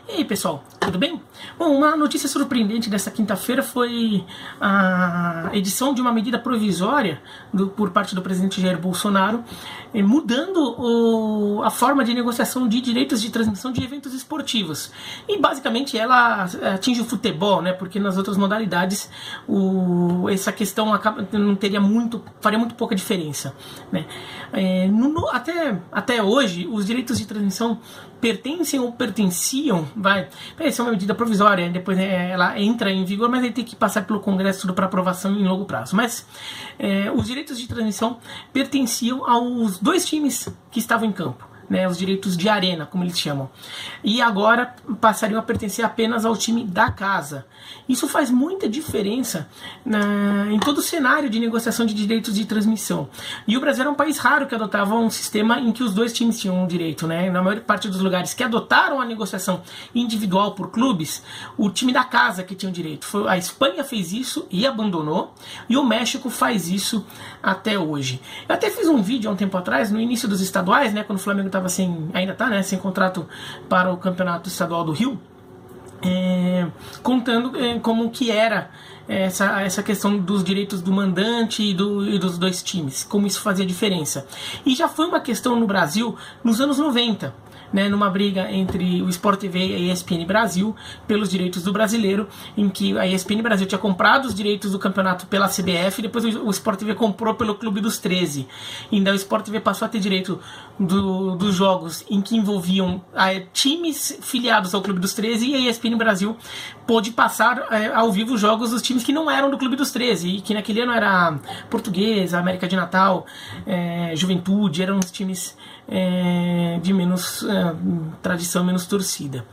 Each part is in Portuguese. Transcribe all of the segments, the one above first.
E aí, pessoal, tudo bem? Bom, uma notícia surpreendente dessa quinta-feira foi a edição de uma medida provisória por parte do presidente Jair Bolsonaro, mudando a forma de negociação de direitos de transmissão de eventos esportivos. E basicamente ela atinge o futebol, né? Porque nas outras modalidades essa questão não faria muito pouca diferença, né? Até hoje, os direitos de transmissão pertencem ou pertenciam, essa é uma medida provisória, depois ela entra em vigor, mas aí tem que passar pelo Congresso para aprovação em longo prazo. Mas os direitos de transmissão pertenciam aos dois times que estavam em campo, né, os direitos de arena, como eles chamam. E agora passariam a pertencer apenas ao time da casa. Isso faz muita diferença em todo o cenário de negociação de direitos de transmissão. E o Brasil era um país raro que adotava um sistema em que os dois times tinham um direito, né? Na maior parte dos lugares que adotaram a negociação individual por clubes, o time da casa que tinha o direito. A Espanha fez isso e abandonou, e o México faz isso até hoje. Eu até fiz um vídeo há um tempo atrás, no início dos estaduais, né, quando o Flamengo estava sem contrato para o Campeonato Estadual do Rio, contando como que era essa questão dos direitos do mandante e dos dois times, como isso fazia diferença. E já foi uma questão no Brasil nos anos 90, né, numa briga entre o Sport TV e a ESPN Brasil pelos direitos do brasileiro, em que a ESPN Brasil tinha comprado os direitos do campeonato pela CBF e depois o Sport TV comprou pelo Clube dos 13. Então o Sport TV passou a ter direito dos jogos em que envolviam times filiados ao Clube dos 13, e a ESPN Brasil pôde passar ao vivo jogos dos times que não eram do Clube dos 13, e que naquele ano era Portuguesa, América de Natal, Juventude, eram os times de menos tradição, menos torcida.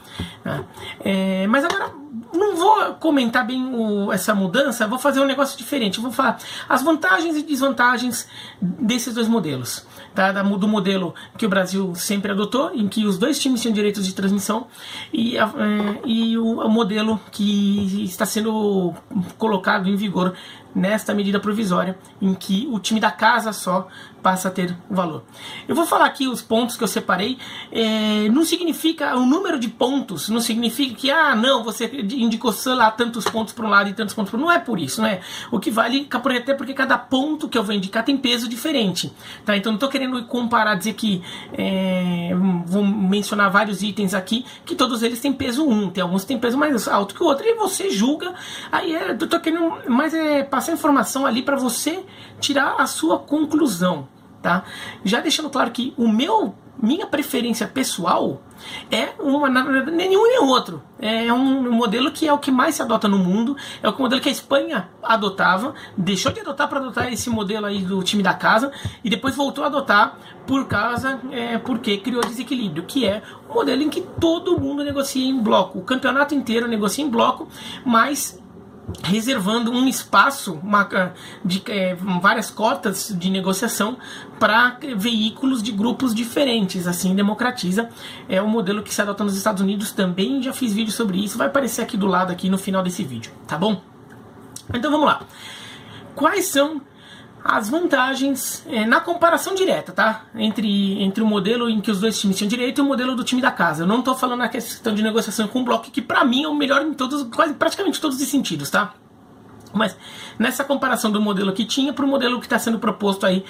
Mas agora não vou comentar bem essa mudança, vou fazer um negócio diferente. Vou falar as vantagens e desvantagens desses dois modelos, tá? Do modelo que o Brasil sempre adotou, em que os dois times tinham direitos de transmissão, e o modelo que está sendo colocado em vigor nesta medida provisória, em que o time da casa só passa a ter valor. Eu vou falar aqui os pontos que eu separei. Não significa o número de pontos, não significa que não, você indicou lá tantos pontos para um lado e tantos pontos para o outro. Não é por isso, né? O que vale, até porque cada ponto que eu vou indicar tem peso diferente, tá? Então não estou querendo comparar, dizer que vou mencionar vários itens aqui, que todos eles têm peso 1, tem alguns que têm peso mais alto que o outro, e você julga. Aí eu tô querendo mais passar informação ali para você tirar a sua conclusão, tá? Já deixando claro que minha preferência pessoal nenhum nem outro. É um modelo que é o que mais se adota no mundo, é o modelo que a Espanha adotava, deixou de adotar para adotar esse modelo aí do time da casa, e depois voltou a adotar porque criou desequilíbrio, que é um modelo em que todo mundo negocia em bloco, o campeonato inteiro negocia em bloco, mas reservando um espaço de várias cotas de negociação para veículos de grupos diferentes. Assim democratiza. É um modelo que se adota nos Estados Unidos também, já fiz vídeo sobre isso, vai aparecer aqui do lado, aqui no final desse vídeo, tá bom? Então vamos lá. Quais são as vantagens na comparação direta, tá? Entre o modelo em que os dois times tinham direito e o modelo do time da casa. Eu não estou falando na questão de negociação com bloco, que para mim é o melhor em praticamente todos os sentidos, tá? Mas nessa comparação do modelo que tinha para o modelo que está sendo proposto aí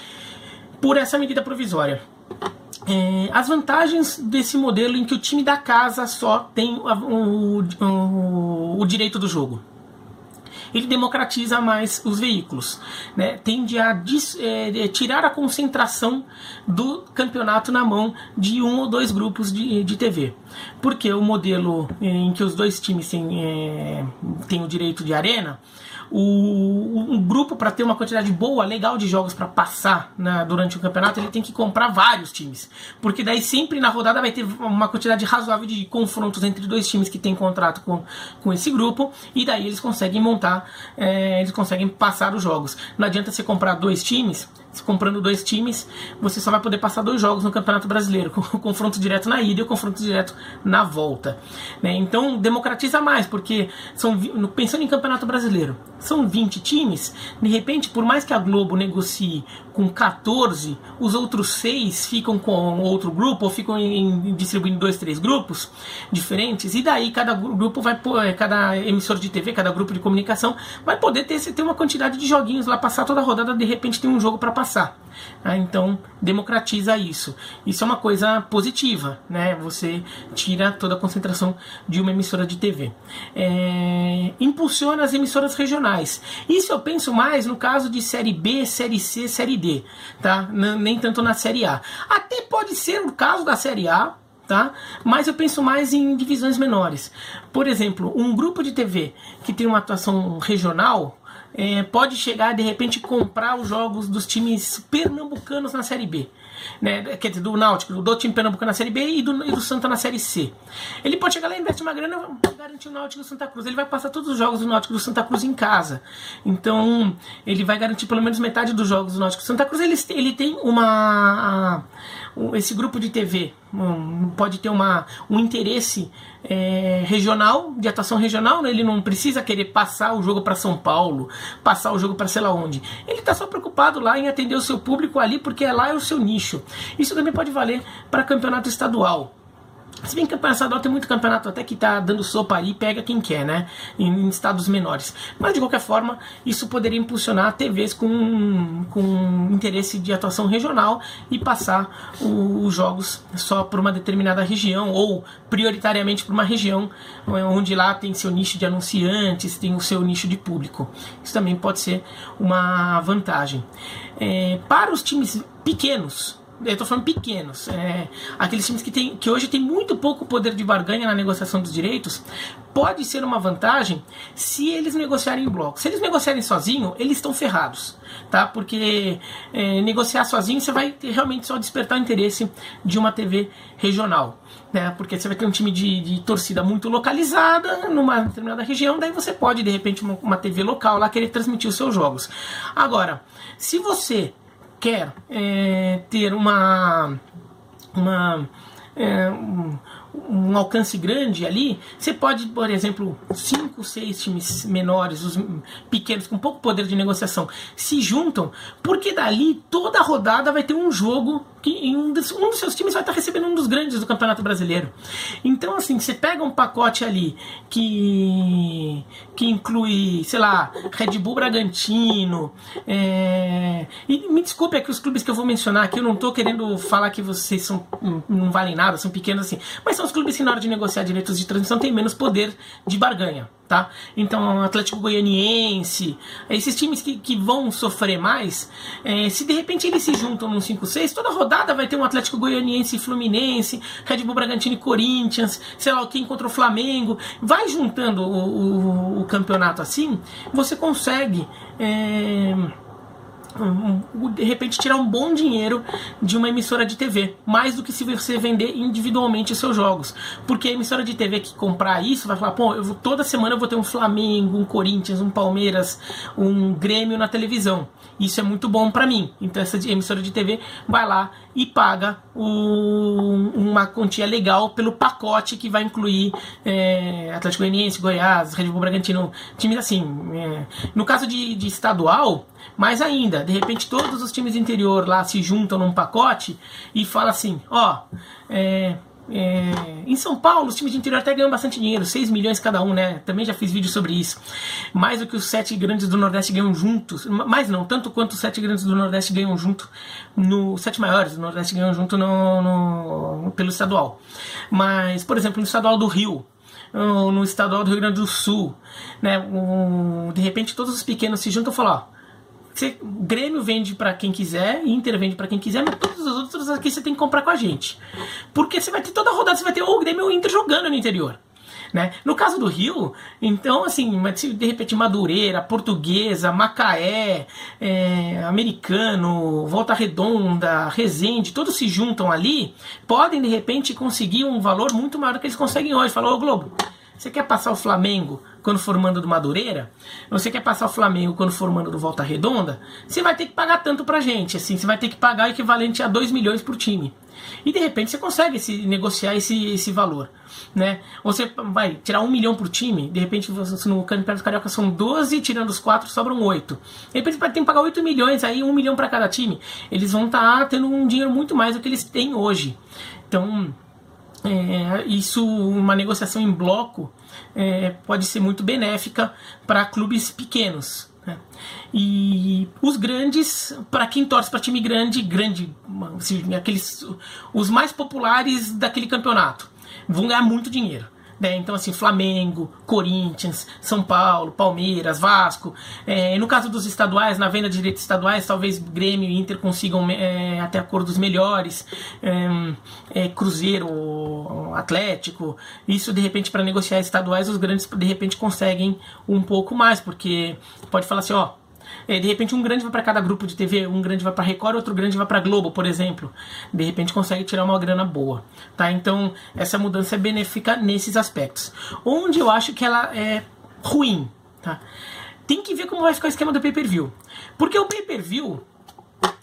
por essa medida provisória. As vantagens desse modelo em que o time da casa só tem o direito do jogo. Ele democratiza mais os veículos, né? Tende a tirar a concentração do campeonato na mão de um ou dois grupos de TV. Porque o modelo em que os dois times têm o direito de arena, um grupo, para ter uma quantidade boa, legal de jogos para passar durante o campeonato, ele tem que comprar vários times, porque daí sempre na rodada vai ter uma quantidade razoável de confrontos entre dois times que têm contrato com esse grupo, e daí eles conseguem montar, eles conseguem passar os jogos. Não adianta você comprar dois times comprando 2 times, você só vai poder passar 2 jogos no Campeonato Brasileiro, com o confronto direto na ida e o confronto direto na volta, né? Então democratiza mais, porque pensando em Campeonato Brasileiro, são 20 times, de repente, por mais que a Globo negocie com 14, os outros 6 ficam com outro grupo, ou ficam distribuindo 2, 3 grupos diferentes, e daí cada grupo cada emissor de TV, cada grupo de comunicação vai poder ter uma quantidade de joguinhos lá, passar toda a rodada, de repente tem um jogo para passar. Então democratiza isso. Isso é uma coisa positiva, né? Você tira toda a concentração de uma emissora de TV. Impulsiona as emissoras regionais. Isso eu penso mais no caso de Série B, Série C, Série D, tá? Nem tanto na Série A. Até pode ser o caso da Série A, tá? Mas eu penso mais em divisões menores. Por exemplo, um grupo de TV que tem uma atuação regional pode chegar, de repente, comprar os jogos dos times pernambucanos na Série B, né? Quer dizer, do Náutico, do time pernambucano na Série B e do Santa na Série C. Ele pode chegar lá e investir uma grana e garantir o Náutico do Santa Cruz. Ele vai passar todos os jogos do Náutico do Santa Cruz em casa. Então, ele vai garantir pelo menos metade dos jogos do Náutico do Santa Cruz. Ele tem esse grupo de TV pode ter um interesse regional, de atuação regional, né? Ele não precisa querer passar o jogo para São Paulo, passar o jogo para sei lá onde. Ele está só preocupado lá em atender o seu público ali, porque lá é o seu nicho. Isso também pode valer para campeonato estadual. Se bem que campeonato estadual tem muito campeonato até que tá dando sopa aí, pega quem quer, né? Em estados menores. Mas de qualquer forma, isso poderia impulsionar TVs com interesse de atuação regional e passar os jogos só por uma determinada região, ou prioritariamente por uma região onde lá tem seu nicho de anunciantes, tem o seu nicho de público. Isso também pode ser uma vantagem. Para os times pequenos, eu estou falando pequenos, aqueles times que hoje tem muito pouco poder de barganha na negociação dos direitos, pode ser uma vantagem se eles negociarem em bloco. Se eles negociarem sozinho, eles estão ferrados, tá? Porque negociar sozinho você vai realmente só despertar o interesse de uma TV regional, né? Porque você vai ter um time de torcida muito localizada numa determinada região, daí você pode, de repente, uma TV local lá querer transmitir os seus jogos. Agora, se você quer ter um alcance grande ali, você pode, por exemplo, 5, 6 times menores, os pequenos com pouco poder de negociação, se juntam, porque dali toda rodada vai ter um jogo que um dos seus times vai estar recebendo um dos grandes do Campeonato Brasileiro. Então, assim, você pega um pacote ali que inclui, sei lá, Red Bull Bragantino, e me desculpe aqui os clubes que eu vou mencionar aqui, eu não estou querendo falar que vocês não valem nada, são pequenos assim, mas são os clubes que na hora de negociar direitos de transmissão têm menos poder de barganha, tá? Então, Atlético Goianiense, esses times que vão sofrer mais, se de repente eles se juntam num 5-6, toda rodada vai ter um Atlético Goianiense e Fluminense, Red Bull Bragantino e Corinthians, sei lá, quem contra o Flamengo, vai juntando o campeonato assim, você consegue de repente tirar um bom dinheiro de uma emissora de TV, mais do que se você vender individualmente os seus jogos, porque a emissora de TV que comprar isso vai falar, pô, toda semana eu vou ter um Flamengo, um Corinthians, um Palmeiras, um Grêmio na televisão, isso é muito bom pra mim. Então essa emissora de TV vai lá e paga uma quantia legal pelo pacote que vai incluir Atlético Goianiense, Goiás, Red Bull Bragantino, times assim. No caso de estadual, mais ainda, de repente todos os times do interior lá se juntam num pacote e fala assim, ó, em São Paulo os times de interior até ganham bastante dinheiro, 6 milhões cada um, né? Também já fiz vídeo sobre isso. Mais do que os 7 grandes do Nordeste ganham juntos, mais não, tanto quanto os 7 grandes do Nordeste ganham junto, 7 maiores do Nordeste ganham junto pelo estadual. Mas, por exemplo, no estadual do Rio, no estadual do Rio Grande do Sul, né? De repente todos os pequenos se juntam e falam, ó, Grêmio vende para quem quiser, Inter vende para quem quiser, mas todos os outros aqui você tem que comprar com a gente. Porque você vai ter toda a rodada, você vai ter ou o Grêmio ou o Inter jogando no interior, né? No caso do Rio, então assim, de repente Madureira, Portuguesa, Macaé, Americano, Volta Redonda, Resende, todos se juntam ali, podem de repente conseguir um valor muito maior do que eles conseguem hoje. Falou, ô Globo, Você quer passar o Flamengo quando for mando do Madureira? Você quer passar o Flamengo quando for mando do Volta Redonda? Você vai ter que pagar tanto pra gente, assim, você vai ter que pagar o equivalente a 2 milhões por time. E de repente você consegue negociar esse valor, né? Ou você vai tirar 1 milhão por time, de repente no Campeonato Carioca são 12, tirando os 4 sobram 8. De repente você vai ter que pagar 8 milhões, aí 1 milhão para cada time. Eles vão estar tendo um dinheiro muito mais do que eles têm hoje. Então, isso, uma negociação em bloco, pode ser muito benéfica para clubes pequenos. E os grandes, para quem torce para time grande, assim, os mais populares daquele campeonato, vão ganhar muito dinheiro, né? Então, assim, Flamengo, Corinthians, São Paulo, Palmeiras, Vasco. No caso dos estaduais, na venda de direitos estaduais, talvez Grêmio e Inter consigam até acordos melhores. Cruzeiro, Atlético. Isso, de repente, para negociar estaduais, os grandes, de repente, conseguem um pouco mais, porque pode falar assim, ó, de repente um grande vai para cada grupo de TV, um grande vai para Record, outro grande vai para Globo, por exemplo. De repente consegue tirar uma grana boa, tá? Então essa mudança é benéfica nesses aspectos. Onde eu acho que ela é ruim, tá? Tem que ver como vai ficar o esquema do pay-per-view. Porque o pay-per-view,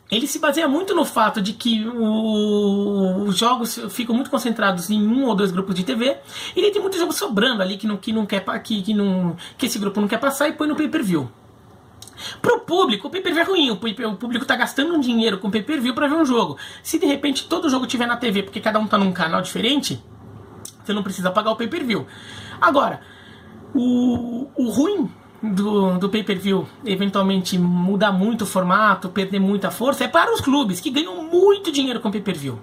ele se baseia muito no fato de que os jogos ficam muito concentrados em 1 ou 2 grupos de TV, e ele tem muito jogo sobrando ali que esse grupo não quer passar e põe no pay-per-view. Pro público, o pay-per-view é ruim. O público tá gastando um dinheiro com pay-per-view pra ver um jogo. Se de repente todo jogo tiver na TV, porque cada um tá num canal diferente, você não precisa pagar o pay-per-view. Agora, o ruim do pay-per-view eventualmente mudar muito o formato, perder muita força, é para os clubes que ganham muito dinheiro com pay-per-view.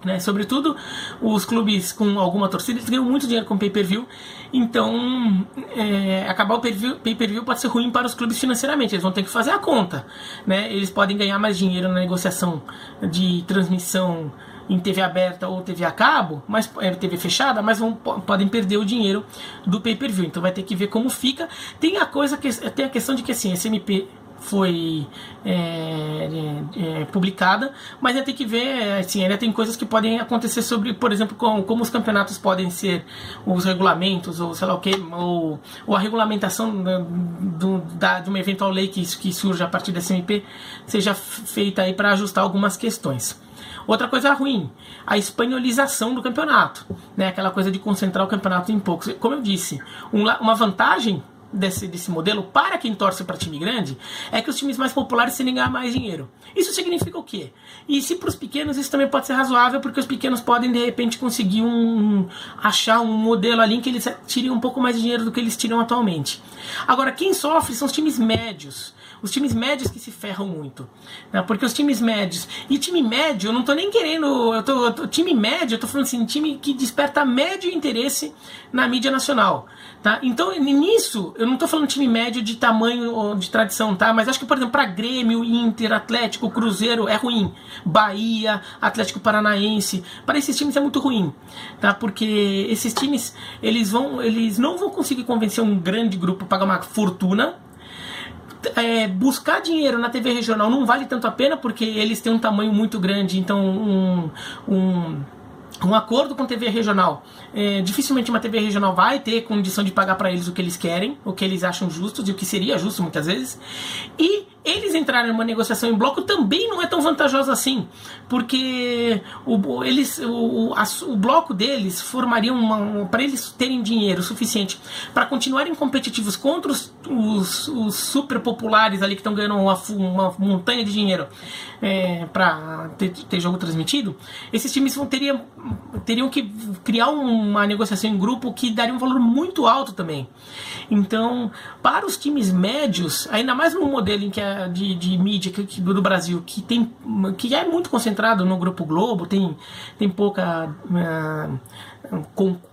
Né? Sobretudo os clubes com alguma torcida, eles ganham muito dinheiro com pay-per-view. Então acabar o pay-per-view pode ser ruim para os clubes financeiramente. Eles vão ter que fazer a conta, né? Eles podem ganhar mais dinheiro na negociação de transmissão em TV aberta ou TV a cabo, mas TV fechada, mas podem perder o dinheiro do pay-per-view. Então vai ter que ver como fica. Tem a questão de que assim, a SMP foi publicada, mas ainda tem que ver, assim, ainda tem coisas que podem acontecer sobre, por exemplo, como os campeonatos podem ser, os regulamentos, ou sei lá o que, ou a regulamentação de uma eventual lei que surja a partir da SMP seja feita aí para ajustar algumas questões. Outra coisa ruim, a espanholização do campeonato, né? Aquela coisa de concentrar o campeonato em poucos. Como eu disse, uma vantagem desse modelo para quem torce para time grande é que os times mais populares tendem a ganhar mais dinheiro. Isso significa o quê? E se para os pequenos isso também pode ser razoável, porque os pequenos podem de repente conseguir achar um modelo ali em que eles tirem um pouco mais de dinheiro do que eles tiram atualmente. Agora, quem sofre são os times médios. Os times médios que se ferram muito, né? Porque os times médios, e time médio, eu não tô nem querendo, time médio, eu tô falando assim, time que desperta médio interesse na mídia nacional, tá? Então, nisso, eu não tô falando time médio de tamanho ou de tradição, tá? Mas acho que, por exemplo, para Grêmio, Inter, Atlético, Cruzeiro é ruim. Bahia, Atlético Paranaense, para esses times é muito ruim, tá? Porque esses times, eles não vão conseguir convencer um grande grupo a pagar uma fortuna. Buscar dinheiro na TV regional não vale tanto a pena, porque eles têm um tamanho muito grande, então um acordo com TV regional, dificilmente uma TV regional vai ter condição de pagar para eles o que eles querem, o que eles acham justo e o que seria justo muitas vezes. E eles entrarem numa negociação em bloco também não é tão vantajoso assim, porque o bloco deles formaria para eles terem dinheiro suficiente para continuarem competitivos contra os super populares ali que estão ganhando uma montanha de dinheiro para ter jogo transmitido. Esses times teriam que criar uma negociação em grupo que daria um valor muito alto também. Então, para os times médios, ainda mais num modelo em que de mídia do Brasil, que é muito concentrado no Grupo Globo, tem pouca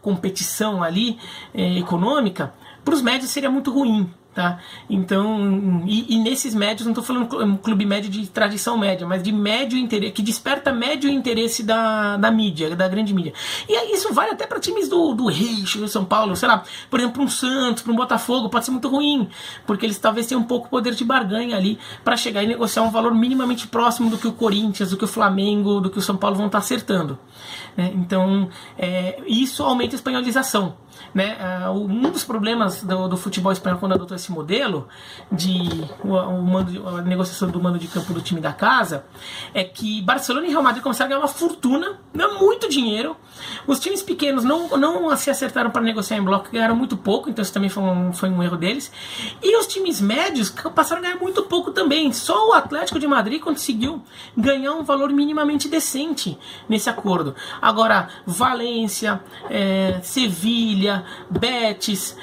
competição ali econômica, para os médios seria muito ruim. Tá? Então, e nesses médios, não estou falando um clube médio de tradição média, mas de médio interesse, que desperta médio interesse da mídia, da grande mídia. E aí isso vale até para times do Rio, do São Paulo, sei lá, por exemplo, para um Santos, para um Botafogo, pode ser muito ruim, porque eles talvez tenham um pouco poder de barganha ali para chegar e negociar um valor minimamente próximo do que o Corinthians, do que o Flamengo, do que o São Paulo vão estar acertando. Né? Então, isso aumenta a espanholização. Né? Um dos problemas do futebol espanhol quando adotou esse modelo de a negociação do mando de campo do time da casa é que Barcelona e Real Madrid começaram a ganhar uma fortuna, muito dinheiro. Os times pequenos não se acertaram para negociar em bloco, ganharam muito pouco, então isso também foi um erro deles. E os times médios passaram a ganhar muito pouco também. Só o Atlético de Madrid conseguiu ganhar um valor minimamente decente nesse acordo. Agora, Valência, Sevilha, Betis,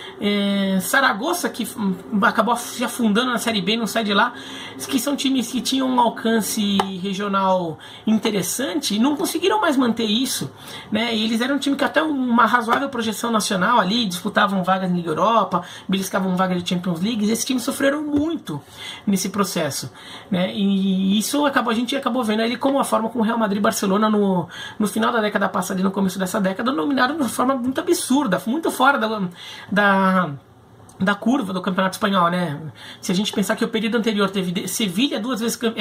Saragossa, que acabou se afundando na Série B, não sai de lá, que são times que tinham um alcance regional interessante, não conseguiram mais manter isso, né? E eles eram um time que até uma razoável projeção nacional ali, disputavam vagas na Liga Europa, beliscavam vagas de Champions League, e esses times sofreram muito nesse processo, né? E isso a gente acabou vendo ali como a forma como o Real Madrid e Barcelona no final da década passada e no começo dessa década dominaram de uma forma muito absurda, muito fora da curva do Campeonato Espanhol, né? Se a gente pensar que o período anterior teve Sevilha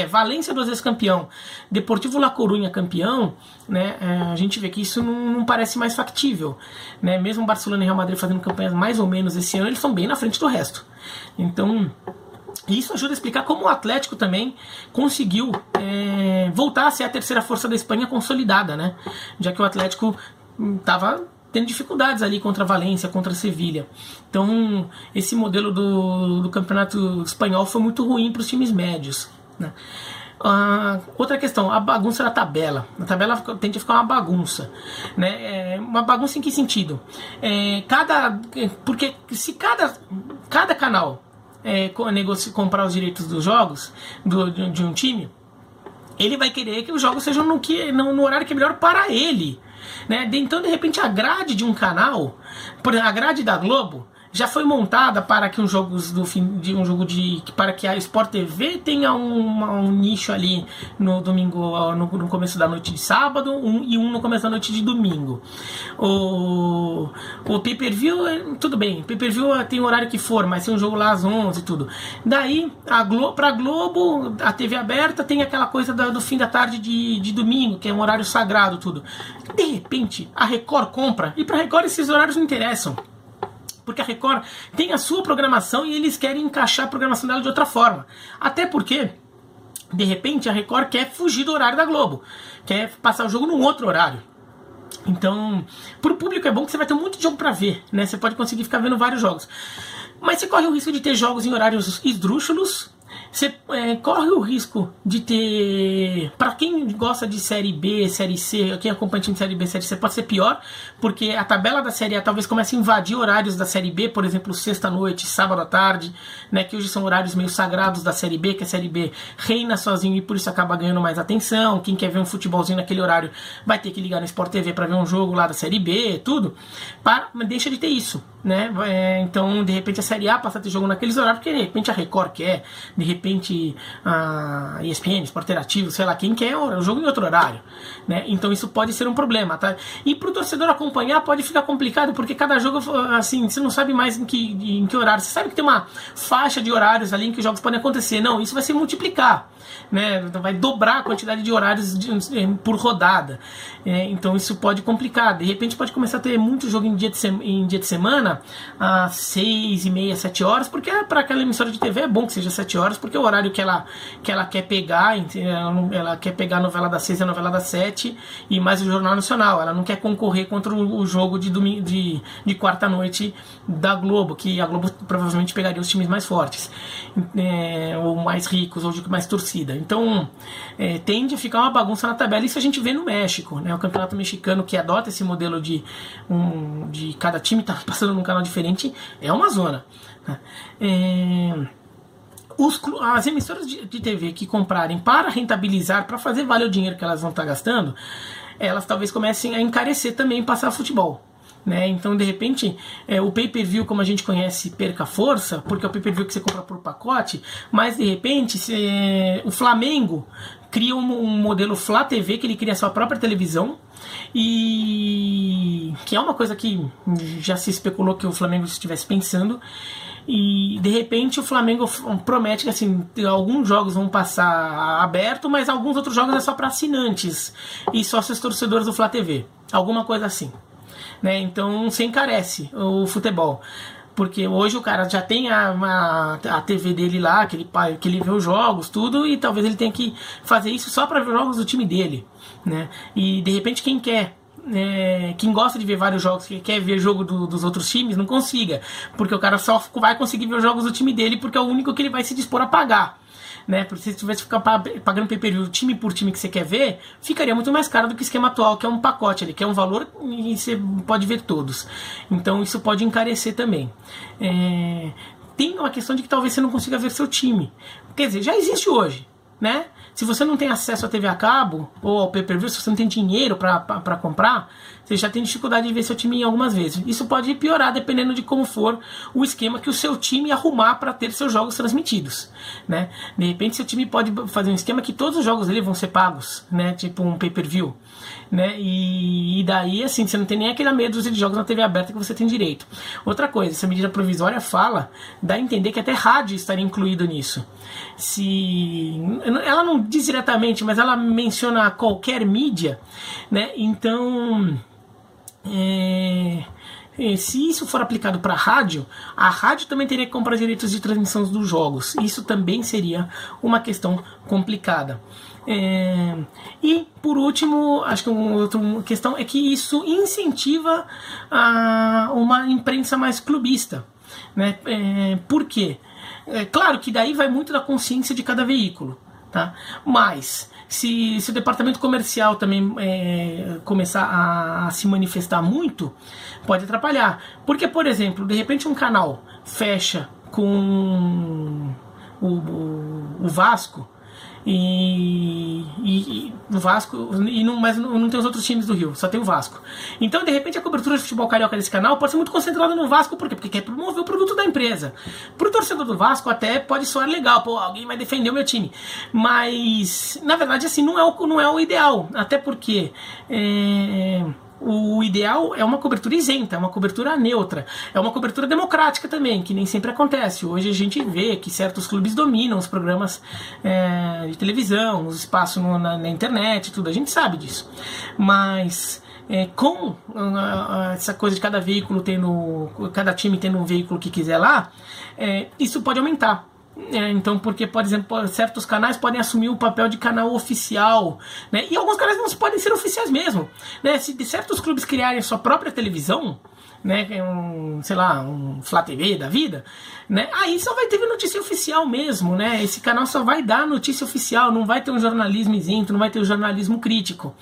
Valência 2 vezes campeão, Deportivo La Coruña campeão, né? A gente vê que isso não parece mais factível, né? Mesmo Barcelona e Real Madrid fazendo campanhas mais ou menos esse ano, eles estão bem na frente do resto. Então, isso ajuda a explicar como o Atlético também conseguiu voltar a ser a terceira força da Espanha consolidada, né? Já que o Atlético estava tendo dificuldades ali contra a Valência, contra a Sevilha. Então, esse modelo do campeonato espanhol foi muito ruim para os times médios, né? Outra questão, a bagunça da tabela. A tabela tende a ficar uma bagunça, né? Uma bagunça em que sentido? Porque se cada canal comprar os direitos dos jogos de um time, ele vai querer que os jogos sejam no horário que é melhor para ele, né? Então, de repente, a grade de um canal, por exemplo, a grade da Globo, já foi montada para que para que a Sport TV tenha um nicho ali no domingo, no começo da noite de sábado, e um no começo da noite de domingo. O pay-per-view, tudo bem, pay-per-view tem o horário que for, mas tem um jogo lá às 11 e tudo. Daí, pra Globo, a TV aberta tem aquela coisa do fim da tarde de domingo, que é um horário sagrado, tudo. De repente, a Record compra, e pra Record esses horários não interessam. Porque a Record tem a sua programação e eles querem encaixar a programação dela de outra forma. Até porque, de repente, a Record quer fugir do horário da Globo. Quer passar o jogo num outro horário. Então, pro público é bom que você vai ter muito jogo pra ver, né? Você pode conseguir ficar vendo vários jogos. Mas você corre o risco de ter jogos em horários esdrúxulos. Você corre o risco de ter... Para quem gosta de Série B, Série C, quem acompanha time de Série B, Série C, pode ser pior, porque a tabela da Série A talvez comece a invadir horários da Série B, por exemplo, sexta-noite, sábado à tarde, né, que hoje são horários meio sagrados da Série B, que a Série B reina sozinho e por isso acaba ganhando mais atenção. Quem quer ver um futebolzinho naquele horário vai ter que ligar no Sport TV para ver um jogo lá da Série B, tudo. Mas deixa de ter isso, né? Então, de repente, a Série A passa a ter jogo naqueles horários, porque de repente a Record quer, de repente a ESPN, Sport Interativo, sei lá quem quer, o jogo em outro horário, né? Então isso pode ser um problema, tá? E pro torcedor acompanhar pode ficar complicado, porque cada jogo, assim, você não sabe mais em que horário. Você sabe que tem uma faixa de horários ali em que os jogos podem acontecer. Não, isso vai se multiplicar, né? Vai dobrar a quantidade de horários por rodada. Então isso pode complicar. De repente pode começar a ter muito jogo em dia de semana, às 6h30, 7 horas, porque para aquela emissora de TV é bom que seja 7 horas, porque é o horário que ela quer pegar. Ela quer pegar a novela das 6 e a novela das 7 e mais o Jornal Nacional. Ela não quer concorrer contra o jogo de quarta-noite da Globo, que a Globo provavelmente pegaria os times mais fortes, ou mais ricos, ou de mais torcida. Então tende a ficar uma bagunça na tabela. Isso a gente vê no México, né? O campeonato mexicano, que adota esse modelo de cada time estar passando num canal diferente, é uma zona, né? As emissoras de TV que comprarem para rentabilizar, para fazer valer o dinheiro que elas vão estar gastando, elas talvez comecem a encarecer também passar futebol, né? Então, de repente, o pay-per-view, como a gente conhece, perca força, porque é o pay-per-view que você compra por pacote, mas, de repente, o Flamengo cria um modelo Flá TV, que ele cria a sua própria televisão, e que é uma coisa que já se especulou que o Flamengo estivesse pensando, e de repente o Flamengo promete que assim, alguns jogos vão passar aberto, mas alguns outros jogos é só para assinantes e sócios torcedores do Flá TV, alguma coisa assim, né? Então se encarece o futebol, porque hoje o cara já tem a TV dele lá, que ele vê os jogos, tudo, e talvez ele tenha que fazer isso só para ver os jogos do time dele, né? E de repente quem gosta de ver vários jogos, que quer ver jogo dos outros times, não consiga, porque o cara só vai conseguir ver os jogos do time dele porque é o único que ele vai se dispor a pagar, né? Porque se tivesse que ficar pagando pay-per-view time por time que você quer ver, ficaria muito mais caro do que o esquema atual, que é um pacote, ele quer um valor e você pode ver todos. Então isso pode encarecer também. Tem uma questão de que talvez você não consiga ver seu time. Quer dizer, já existe hoje, né? Se você não tem acesso à TV a cabo ou ao pay-per-view, se você não tem dinheiro para comprar, você já tem dificuldade de ver seu time algumas vezes. Isso pode piorar dependendo de como for o esquema que o seu time arrumar para ter seus jogos transmitidos, né? De repente seu time pode fazer um esquema que todos os jogos dele vão ser pagos, né? Tipo um pay-per-view, né? E daí assim, você não tem nem aquela meia dúzia de jogos na TV aberta que você tem direito. Outra coisa, essa medida provisória dá a entender que até rádio estaria incluído nisso. Ela não diz diretamente, mas ela menciona qualquer mídia, né? Então, se isso for aplicado para a rádio também teria que comprar direitos de transmissão dos jogos. Isso também seria uma questão complicada. E por último, acho que uma outra questão é que isso incentiva uma imprensa mais clubista, né? Por quê? Claro que daí vai muito da consciência de cada veículo, tá? Mas se o departamento comercial também começar a se manifestar muito, pode atrapalhar. Porque, por exemplo, de repente um canal fecha com o Vasco, e o Vasco mas não tem os outros times do Rio, só tem o Vasco. Então de repente a cobertura de futebol carioca desse canal pode ser muito concentrada no Vasco. Por quê? Porque quer promover o produto da empresa. Pro torcedor do Vasco até pode soar legal, pô, alguém vai defender o meu time, mas na verdade assim não é o ideal, até porque o ideal é uma cobertura isenta, é uma cobertura neutra, é uma cobertura democrática também, que nem sempre acontece. Hoje a gente vê que certos clubes dominam os programas de televisão, os espaços na internet, tudo, a gente sabe disso. Mas com essa coisa de cada cada time tendo um veículo que quiser lá, isso pode aumentar. Então, porque, por exemplo, certos canais podem assumir o papel de canal oficial, né? E alguns canais não podem ser oficiais mesmo, né? Se certos clubes criarem sua própria televisão, né? Sei lá, um Flá TV da vida, né? Aí só vai ter notícia oficial mesmo, né? Esse canal só vai dar notícia oficial, não vai ter um jornalismo isento, não vai ter um jornalismo crítico,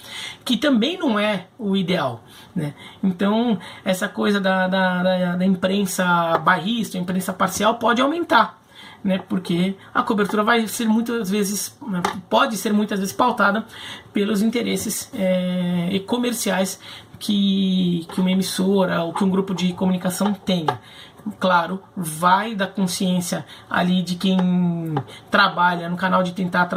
que também não é o ideal, né? Então, essa coisa da imprensa bairrista, a imprensa parcial pode aumentar, né, porque a cobertura vai ser pode ser muitas vezes pautada pelos interesses comerciais que uma emissora ou que um grupo de comunicação tenha. Claro, vai da consciência ali de quem trabalha no canal de tentar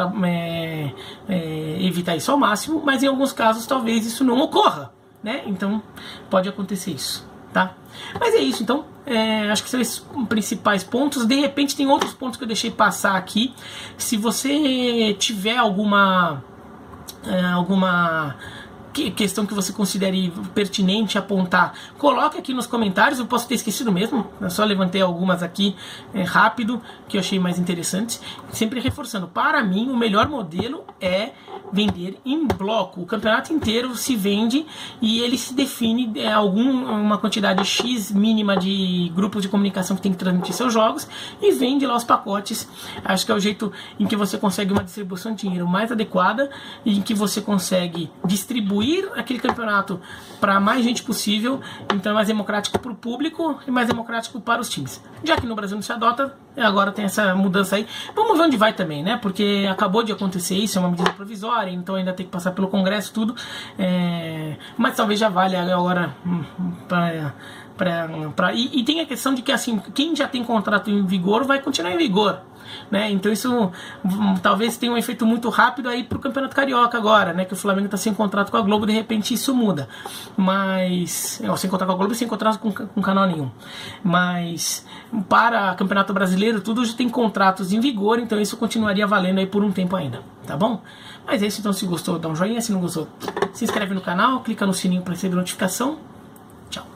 evitar isso ao máximo, mas em alguns casos talvez isso não ocorra, né? Então pode acontecer isso, tá? Mas é isso, então acho que são esses principais pontos. De repente tem outros pontos que eu deixei passar aqui. Se você tiver alguma questão que você considere pertinente apontar, coloque aqui nos comentários. Eu posso ter esquecido mesmo, eu só levantei algumas aqui rápido, que eu achei mais interessantes. Sempre reforçando, para mim o melhor modelo é vender em bloco. O campeonato inteiro se vende e ele se define uma quantidade X mínima de grupos de comunicação que tem que transmitir seus jogos e vende lá os pacotes. Acho que é o jeito em que você consegue uma distribuição de dinheiro mais adequada e em que você consegue distribuir distribuir aquele campeonato para mais gente possível, então é mais democrático para o público e mais democrático para os times. Já que no Brasil não se adota, agora tem essa mudança aí. Vamos ver onde vai também, né? Porque acabou de acontecer isso, é uma medida provisória, então ainda tem que passar pelo Congresso, tudo. Mas talvez já valha agora e tem a questão de que assim, quem já tem contrato em vigor vai continuar em vigor, né? Então isso talvez tenha um efeito muito rápido aí pro Campeonato Carioca agora, né? Que o Flamengo tá sem contrato com a Globo, de repente isso muda. Mas sem contrato com a Globo e sem contrato com canal nenhum. Mas para o Campeonato Brasileiro tudo já tem contratos em vigor, então isso continuaria valendo aí por um tempo ainda, tá bom? Mas é isso, então se gostou dá um joinha, se não gostou se inscreve no canal, clica no sininho para receber notificação. Tchau.